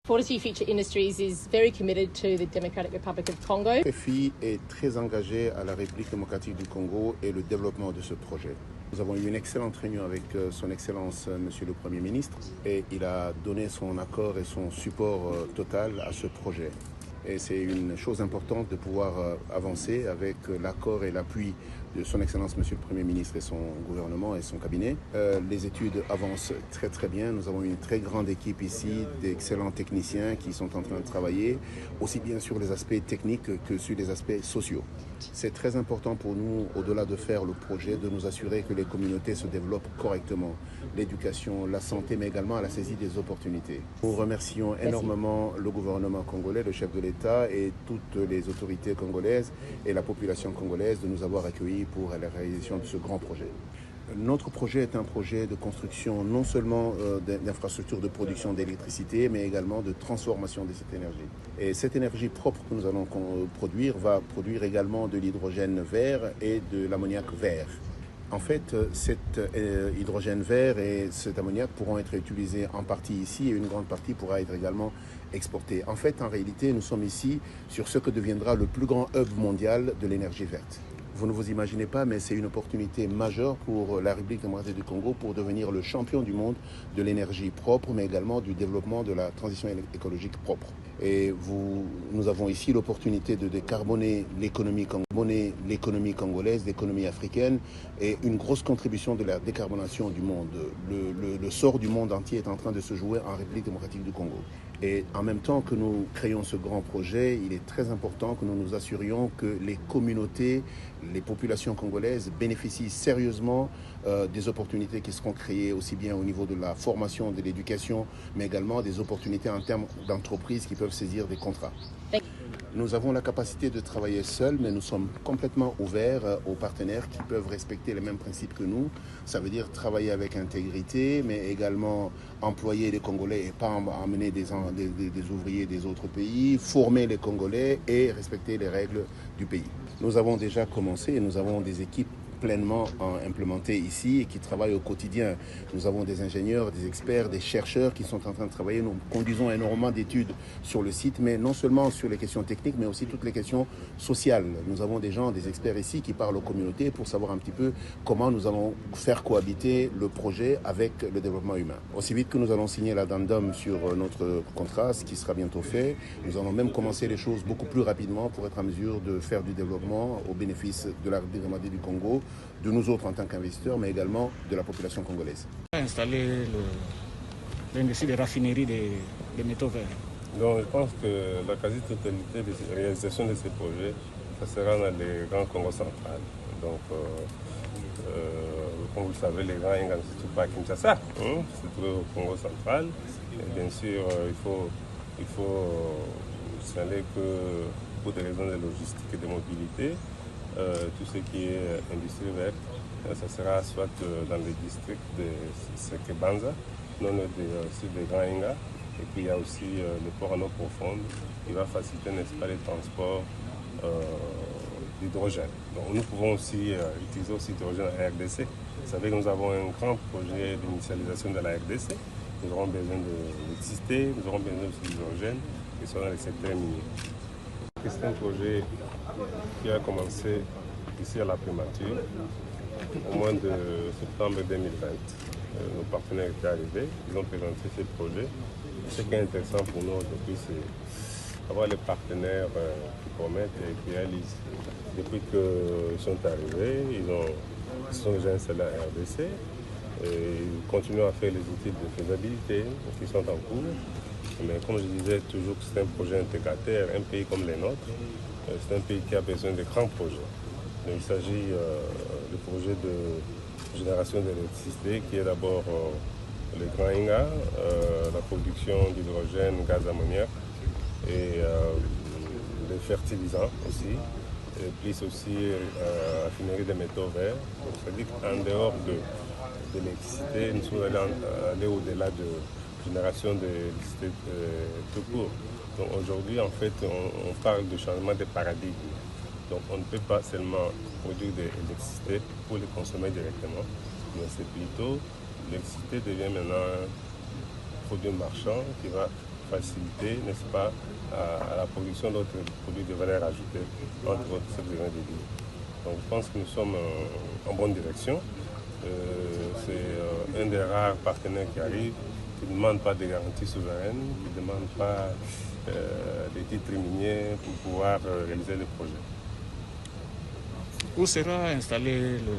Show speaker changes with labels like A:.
A: Fortescue Future Industries is very committed to the Democratic Republic of Congo.
B: FFI est très engagé à la République démocratique du Congo et le développement de ce projet. Nous avons eu une excellente réunion avec son Excellence Monsieur le Premier ministre et il a donné son accord et son support total à ce projet. Et c'est une chose importante de pouvoir avancer avec l'accord et l'appui de son Excellence Monsieur le Premier ministre et son gouvernement et son cabinet. Les études avancent très très bien. Nous avons une très grande équipe ici d'excellents techniciens qui sont en train de travailler aussi bien sur les aspects techniques que sur les aspects sociaux. C'est très important pour nous, au-delà de faire le projet, de nous assurer que les communautés se développent correctement. L'éducation, la santé, mais également à la saisie des opportunités. Nous remercions énormément le gouvernement congolais, le chef de l'État et toutes les autorités congolaises et la population congolaise de nous avoir accueillis pour la réalisation de ce grand projet. Notre projet est un projet de construction non seulement d'infrastructures de production d'électricité, mais également de transformation de cette énergie. Et cette énergie propre que nous allons produire va produire également de l'hydrogène vert et de l'ammoniac vert. En fait, cet hydrogène vert et cet ammoniac pourront être utilisés en partie ici et une grande partie pourra être également exportée. En fait, en réalité, nous sommes ici sur ce que deviendra le plus grand hub mondial de l'énergie verte. Vous ne vous imaginez pas, mais c'est une opportunité majeure pour la République démocratique du Congo pour devenir le champion du monde de l'énergie propre, mais également du développement de la transition écologique propre. Et nous avons ici l'opportunité de décarboner l'économie congolaise, l'économie africaine, et une grosse contribution de la décarbonation du monde. Le sort du monde entier est en train de se jouer en République démocratique du Congo. Et en même temps que nous créons ce grand projet, il est très important que nous nous assurions que les communautés, les populations congolaises bénéficient sérieusement des opportunités qui seront créées aussi bien au niveau de la formation, de l'éducation, mais également des opportunités en termes d'entreprises qui peuvent saisir des contrats. Nous avons la capacité de travailler seuls, mais nous sommes complètement ouverts aux partenaires qui peuvent respecter les mêmes principes que nous. Ça veut dire travailler avec intégrité, mais également employer les Congolais et pas amener des ouvriers des autres pays, former les Congolais et respecter les règles du pays. Nous avons déjà commencé et nous avons des équipes pleinement implémentés ici et qui travaillent au quotidien. Nous avons des ingénieurs, des experts, des chercheurs qui sont en train de travailler. Nous conduisons énormément d'études sur le site, mais non seulement sur les questions techniques, mais aussi toutes les questions sociales. Nous avons des gens, des experts ici qui parlent aux communautés pour savoir un petit peu comment nous allons faire cohabiter le projet avec le développement humain. Aussi vite que nous allons signer l'addendum sur notre contrat, ce qui sera bientôt fait, nous allons même commencer les choses beaucoup plus rapidement pour être en mesure de faire du développement au bénéfice de la République démocratique du Congo, de nous autres en tant qu'investisseurs, mais également de la population congolaise.
C: Installer l'industrie de raffinerie des métaux verts.
D: Donc je pense que la quasi-totalité des réalisations de ces projets, ça sera dans les grands Congo central. Donc, comme vous le savez, les grands Inga ne se trouvent pas à Kinshasa, se trouvent au Congo central. Et bien sûr, il faut signaler que pour des raisons de logistique et de mobilité, tout ce qui est industrie verte, ça sera soit dans les districts de Sekebanza, non aussi des Grands Inga, et puis il y a aussi le port en eau profonde qui va faciliter, n'est-ce pas, les transports d'hydrogène. Donc nous pouvons aussi utiliser aussi l'hydrogène à la RDC. Vous savez que nous avons un grand projet d'initialisation de la RDC. Nous aurons besoin d'électricité, nous aurons besoin aussi d'hydrogène, qui sont dans le secteur minier. C'est un projet qui a commencé ici à la primature au mois de septembre 2020. Nos partenaires étaient arrivés, ils ont présenté ce projet. Ce qui est intéressant pour nous aujourd'hui, c'est d'avoir les partenaires qui promettent et qui réalisent. Depuis qu'ils sont arrivés, ils sont déjà installés à RDC et ils continuent à faire les études de faisabilité qui sont en cours. Mais comme je disais toujours que c'est un projet intégrateur, un pays comme les nôtres, c'est un pays qui a besoin de grands projets. Donc, il s'agit du projet de génération d'électricité qui est d'abord le Grand Inga, la production d'hydrogène, gaz ammoniac et les fertilisants aussi, et plus aussi raffinerie des métaux verts. C'est-à-dire qu'en dehors de l'électricité, nous sommes allés au-delà de génération d'électricité tout court. Donc aujourd'hui, en fait, on parle de changement de paradigme. Donc on ne peut pas seulement produire de l'électricité pour les consommer directement, mais c'est plutôt l'électricité devient maintenant un produit marchand qui va faciliter, n'est-ce pas, à la production d'autres produits de valeur ajoutée, entre autres ce que je viens de dire. Donc je pense que nous sommes en bonne direction. C'est un des rares partenaires qui arrive, qui ne demande pas de garanties souveraines, qui ne demande pas des titres miniers pour pouvoir réaliser le projet.
C: Où sera installé le